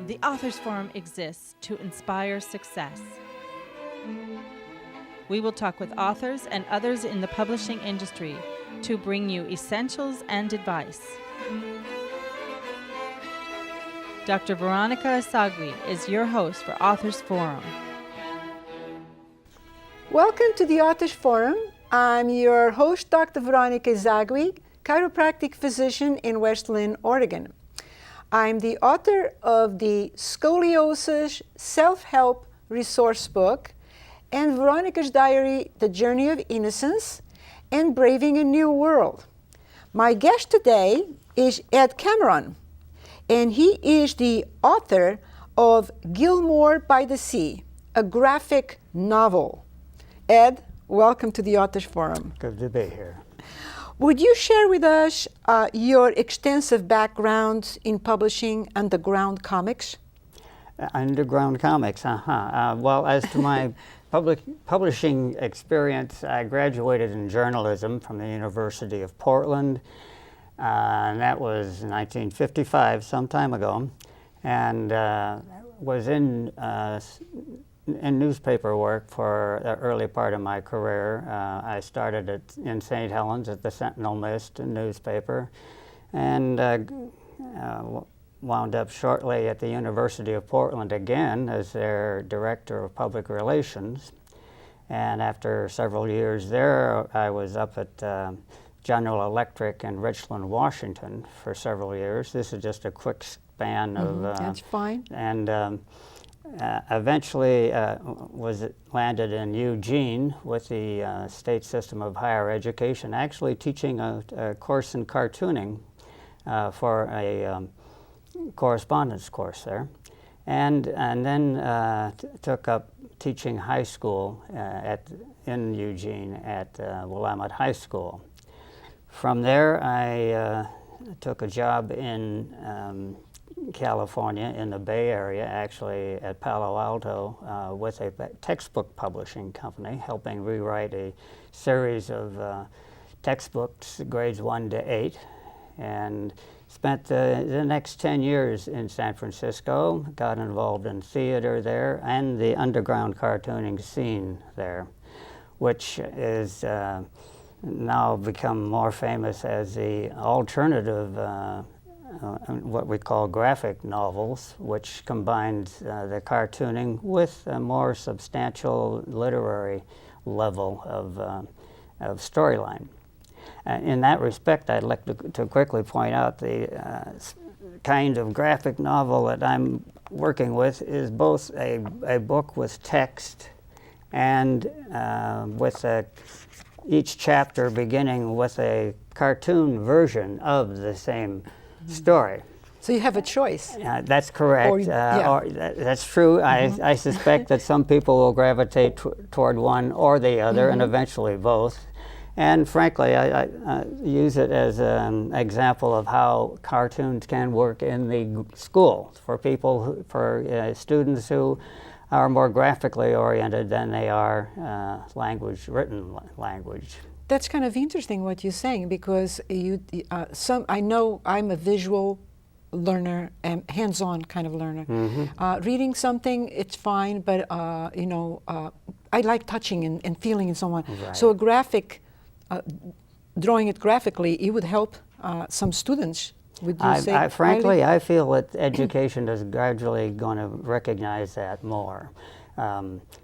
The Authors Forum exists to inspire success. We will talk with authors and others in the publishing industry to bring you essentials and advice. Dr. Veronica Esagui is your host for Authors Forum. Welcome to the Authors Forum. I'm your host, Dr. Veronica Esagui, chiropractic physician in West Linn, Oregon. I'm the author of the Scoliosis Self-Help Resource Book and Veronica's Diary, The Journey of Innocence and Braving a New World. My guest today is Ed Cameron, and he is the author of Gilmore By the Sea, a graphic novel. Ed, welcome to the Authors Forum. Good to be here. Would you share with us your extensive background in publishing underground comics? Underground comics, well, as to my publishing experience, I graduated in journalism from the University of Portland, and that was in 1955, some time ago, and was in newspaper work for the early part of my career. I started in St. Helens at the Sentinel Mist newspaper, and wound up shortly at the University of Portland again as their director of public relations. And after several years there, I was up at General Electric in Richland, Washington for several years. This is just a quick span of... That's fine. And eventually landed in Eugene with the state system of higher education, actually teaching a course in cartooning for a correspondence course there, and then took up teaching high school in Eugene at Willamette High School. From there, I took a job in California, in the Bay Area, actually at Palo Alto, with a textbook publishing company, helping rewrite a series of textbooks, grades 1 to 8, and spent the next 10 years in San Francisco, got involved in theater there and the underground cartooning scene there, which is now become more famous as the alternative what we call graphic novels, which combines the cartooning with a more substantial literary level of storyline. In that respect, I'd like to quickly point out the kind of graphic novel that I'm working with is both a book with text and with each chapter beginning with a cartoon version of the same story. So you have a choice. That's correct. That's true. I suspect that some people will gravitate toward one or the other, and eventually both. And frankly, I use it as an example of how cartoons can work in the school for people, for students who are more graphically oriented than they are written language. That's kind of interesting what you're saying, because I know I'm a visual learner and hands-on kind of learner. Reading something, it's fine, but I like touching and feeling and so on. Right. So a graphic, drawing it graphically, it would help some students. Would you say? Frankly, I feel that education is gradually going to recognize that more.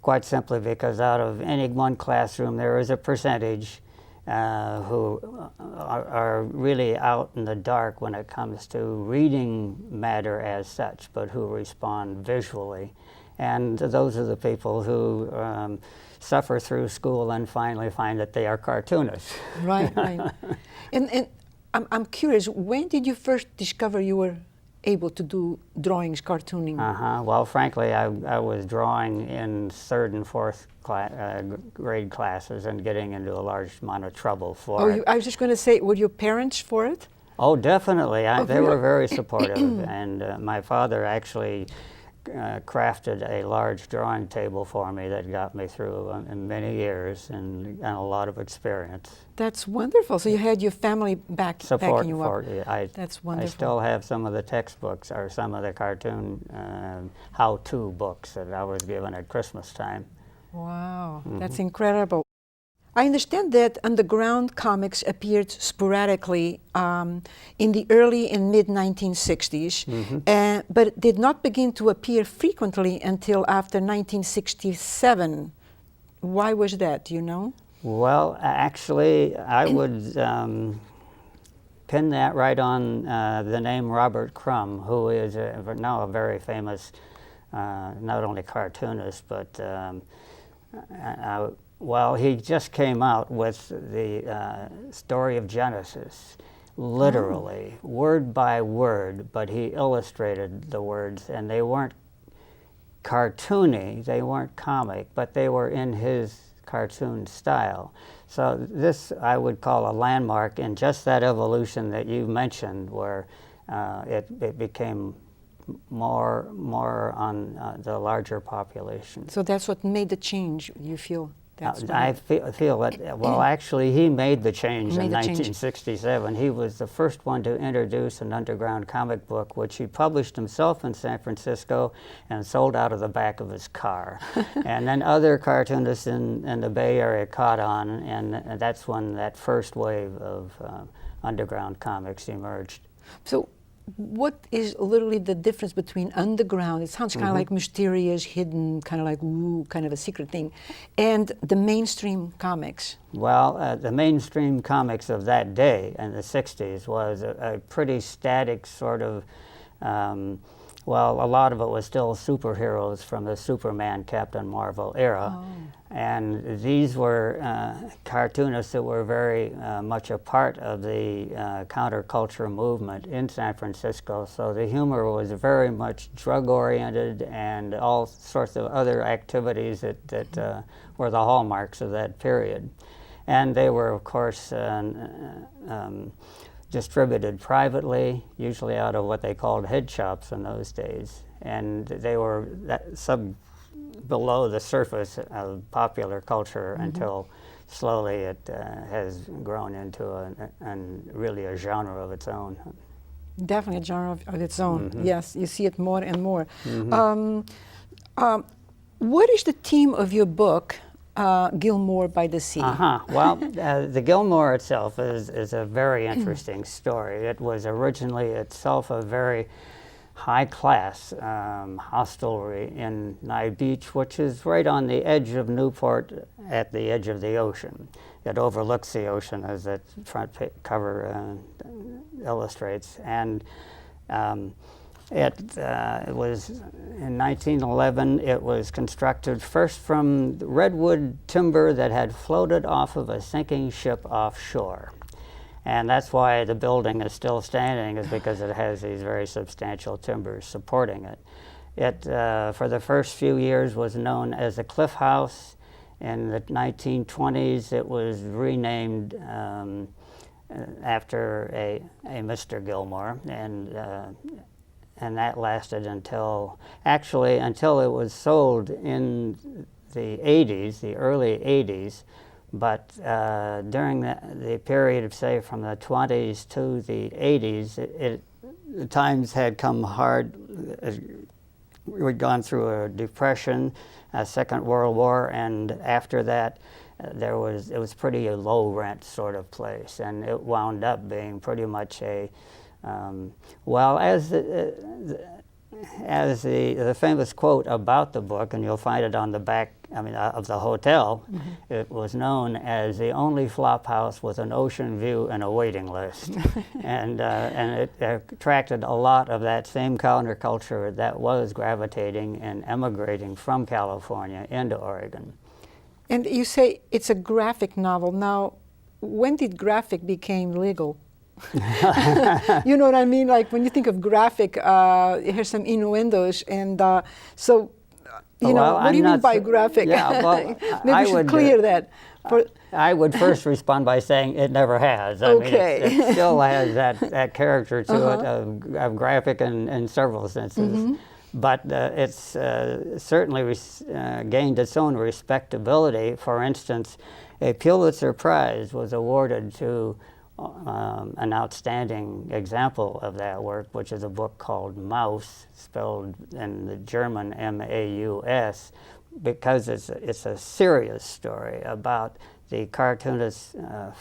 Quite simply because out of any one classroom, there is a percentage who are really out in the dark when it comes to reading matter as such, but who respond visually. And those are the people who suffer through school and finally find that they are cartoonists. Right. And I'm curious, when did you first discover you were able to do drawings, cartooning? Well, frankly, I was drawing in 3rd and 4th grade classes and getting into a large amount of trouble for it. I was just going to say, were your parents for it? Oh, definitely. They were very supportive, and my father actually crafted a large drawing table for me that got me through in many years and a lot of experience. That's wonderful. So you had your family backing you up. That's wonderful. I still have some of the textbooks or some of the cartoon how-to books that I was given at Christmas time. Wow, that's incredible. I understand that underground comics appeared sporadically in the early and mid-1960s, but did not begin to appear frequently until after 1967. Why was that, do you know? Well, actually, I would pin that right on the name Robert Crumb, who is now a very famous, not only cartoonist, but well, he just came out with the story of Genesis, literally, word by word, but he illustrated the words, and they weren't cartoony, they weren't comic, but they were in his cartoon style. So this I would call a landmark in just that evolution that you mentioned, where it became more on the larger population. So that's what made the change, you feel? I feel that, well, actually, he made the change in 1967. He was the first one to introduce an underground comic book, which he published himself in San Francisco and sold out of the back of his car. And then other cartoonists in the Bay Area caught on, and that's when that first wave of underground comics emerged. So what is literally the difference between underground, it sounds kind of like mysterious, hidden, kind of like woo, kind of a secret thing, and the mainstream comics? Well, the mainstream comics of that day in the 60s was a pretty static sort of, well, a lot of it was still superheroes from the Superman, Captain Marvel era. And these were cartoonists that were very much a part of the counterculture movement in San Francisco. So the humor was very much drug-oriented and all sorts of other activities that were the hallmarks of that period. And they were, of course, distributed privately, usually out of what they called head shops in those days. And they were below the surface of popular culture until slowly it has grown into really a genre of its own. Definitely a genre of its own. Yes, you see it more and more. What is the theme of your book, Gilmore by the Sea? Well, the Gilmore itself is a very interesting story. It was originally itself a very high-class hostelry in Nye Beach, which is right on the edge of Newport, at the edge of the ocean. It overlooks the ocean, as that front cover illustrates. And it was, in 1911, it was constructed first from redwood timber that had floated off of a sinking ship offshore. And that's why the building is still standing, is because it has these very substantial timbers supporting it. It, for the first few years, was known as the Cliff House. In the 1920s, it was renamed after a Mr. Gilmore, and that lasted until it was sold in the 80s, the early 80s. But during the period of, say, from the 20s to the 80s, the times had come hard. We'd gone through a depression, a Second World War, and after that, it was pretty a low rent sort of place, and it wound up being pretty much a, well, as the famous quote about the book, and you'll find it on the back, of the hotel, it was known as the only flop house with an ocean view and a waiting list. and it attracted a lot of that same counterculture that was gravitating and emigrating from California into Oregon. And you say it's a graphic novel. Now, when did graphic become legal? You know what I mean? Like when you think of graphic, it has some innuendos, and so, you know, what do you mean by graphic? Yeah, well, maybe we should clear that. I would first respond by saying it never has. I mean, it still has that character to it of graphic in several senses. but it's certainly gained its own respectability. For instance, a Pulitzer Prize was awarded to an outstanding example of that work, which is a book called Maus, spelled in the German M-A-U-S, because it's a serious story about the cartoonist's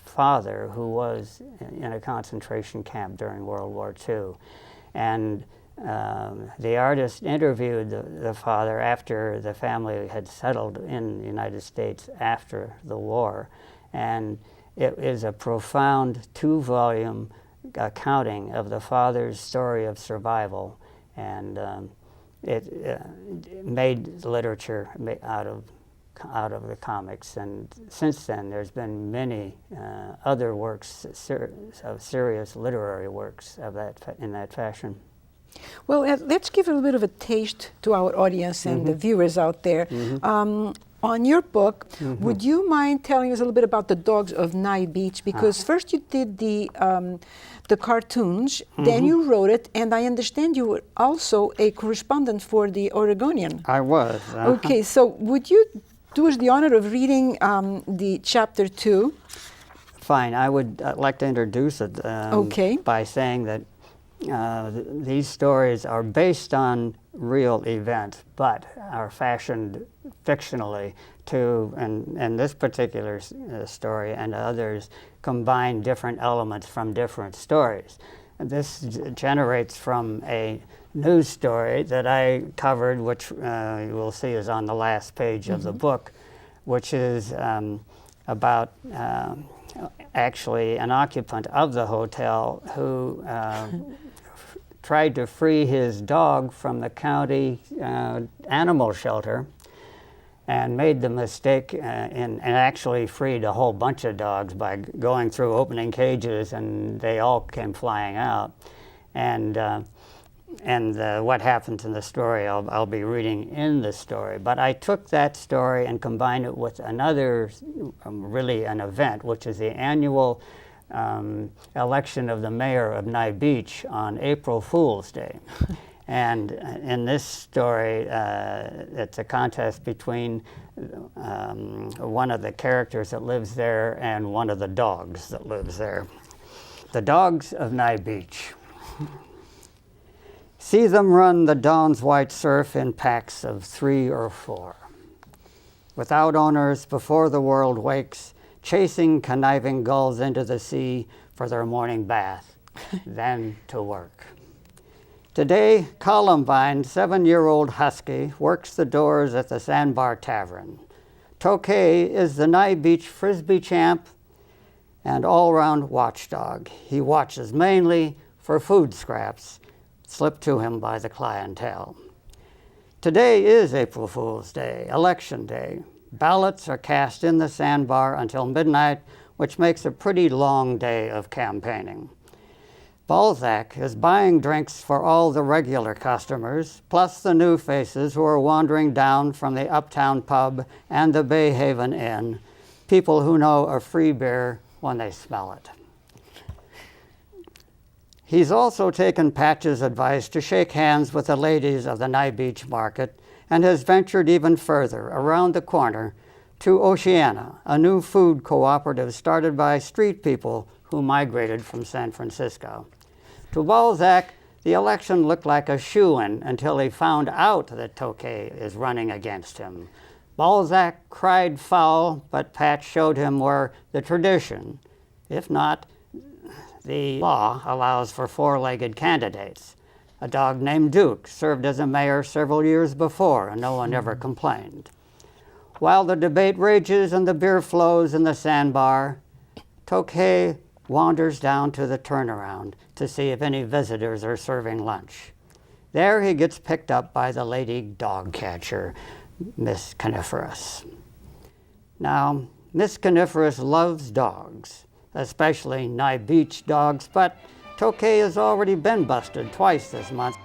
father, who was in a concentration camp during World War II. And the artist interviewed the father after the family had settled in the United States after the war. And it is a profound 2-volume accounting of the father's story of survival. And it made literature out of the comics. And since then, there's been many other works, of serious literary works of in that fashion. Well, let's give a little bit of a taste to our audience and the viewers out there. On your book, would you mind telling us a little bit about the dogs of Nye Beach? Because first you did the cartoons, then you wrote it, and I understand you were also a correspondent for the Oregonian. I was. Okay, so would you do us the honor of reading the chapter 2? Fine. I would like to introduce it by saying that these stories are based on real events, but are fashioned fictionally to, and this particular story and others combine different elements from different stories. And this generates from a news story that I covered, which you will see is on the last page of the book, which is about actually an occupant of the hotel who tried to free his dog from the county animal shelter and made the mistake and actually freed a whole bunch of dogs by going through opening cages, and they all came flying out. And what happens in the story, I'll be reading in the story. But I took that story and combined it with another, really an event, which is the annual election of the mayor of Nye Beach on April Fool's Day. And in this story, it's a contest between one of the characters that lives there and one of the dogs that lives there. The dogs of Nye Beach. See them run the dawn's white surf in packs of 3 or 4. Without owners before the world wakes, chasing conniving gulls into the sea for their morning bath, then to work. Today, Columbine, 7-year-old husky, works the doors at the Sandbar Tavern. Tokay is the Nye Beach Frisbee champ and all-round watchdog. He watches mainly for food scraps slipped to him by the clientele. Today is April Fool's Day, Election Day. Ballots are cast in the sandbar until midnight, which makes a pretty long day of campaigning. Balzac is buying drinks for all the regular customers, plus the new faces who are wandering down from the Uptown Pub and the Bay Haven Inn, people who know a free beer when they smell it. He's also taken Patch's advice to shake hands with the ladies of the Nye Beach market and has ventured even further around the corner to Oceana, a new food cooperative started by street people who migrated from San Francisco. To Balzac, the election looked like a shoo-in until he found out that Tokay is running against him. Balzac cried foul, but Patch showed him where the tradition, if not the law, allows for 4-legged candidates. A dog named Duke served as a mayor several years before, and no one ever complained. While the debate rages and the beer flows in the sandbar, Tokay wanders down to the turnaround to see if any visitors are serving lunch. There he gets picked up by the lady dog catcher, Miss Coniferous. Now, Miss Coniferous loves dogs, especially Nye Beach dogs, but Tokay has already been busted twice this month.